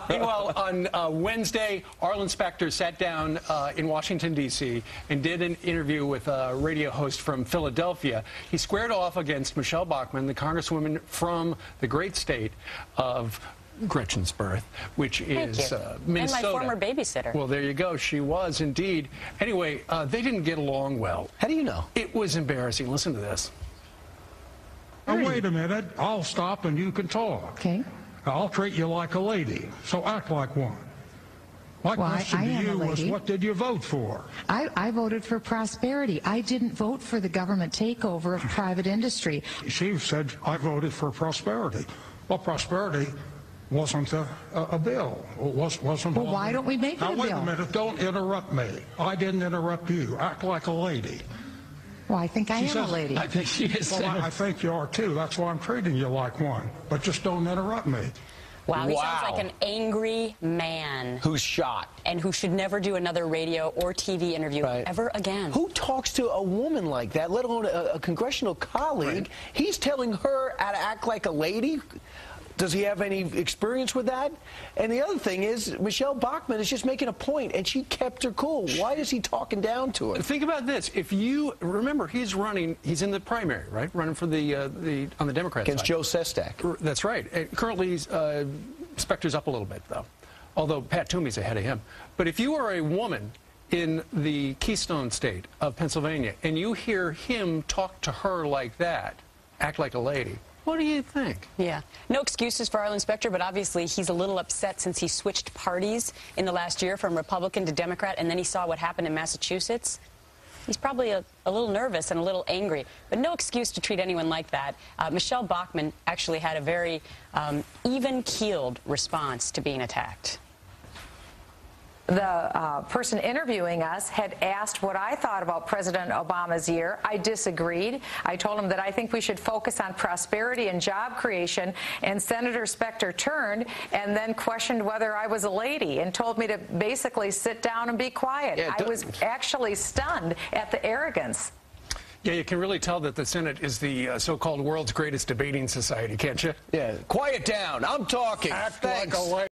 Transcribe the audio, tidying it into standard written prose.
Meanwhile, on Wednesday, Arlen Specter sat down in Washington, D.C. and did an interview with a radio host from Philadelphia. He squared off against Michelle Bachmann, the congresswoman from the great state of Gretchen's birth, which is Minnesota. And my former babysitter. Well, there you go. She was indeed. Anyway, they didn't get along well. How do you know? It was embarrassing. Listen to this. Now, wait a minute. I'll stop and you can talk. Okay. I'll treat you like a lady, so act like one. My question to you was, what did you vote for? I voted for prosperity. I didn't vote for the government takeover of private industry. She said, I voted for prosperity. Well, prosperity wasn't a bill. Wasn't. Well, why don't we make it a bill? Now, wait a minute. Don't interrupt me. I didn't interrupt you. Act like a lady. Well, I think I am a lady. I think she is. Well, I think you are, too. That's why I'm treating you like one. But just don't interrupt me. Wow, he sounds like an angry man. Who's shot. And who should never do another radio or TV interview ever again. Who talks to a woman like that, let alone a congressional colleague? Right. He's telling her how to act like a lady? Does he have any experience with that? And the other thing is, Michelle Bachmann is just making a point, and she kept her cool. Why is he talking down to her? Think about this. If you remember, he's in the primary, right? Running for on the Democrat against side. Joe Sestak. That's right. Currently, Specter's up a little bit, though, although Pat Toomey's ahead of him. But if you are a woman in the Keystone State of Pennsylvania, and you hear him talk to her like that, act like a lady, what do you think? Yeah. No excuses for Arlen Specter, but obviously he's a little upset since he switched parties in the last year from Republican to Democrat, and then he saw what happened in Massachusetts. He's probably a little nervous and a little angry, but no excuse to treat anyone like that. Michelle Bachmann actually had a very even-keeled response to being attacked. The person interviewing us had asked what I thought about President Obama's year. I disagreed. I told him that I think we should focus on prosperity and job creation, and Senator Specter turned and then questioned whether I was a lady and told me to basically sit down and be quiet. Yeah, I was actually stunned at the arrogance. Yeah, you can really tell that the Senate is the so-called world's greatest debating society, can't you? Yeah. Quiet down. I'm talking. Act like a lady.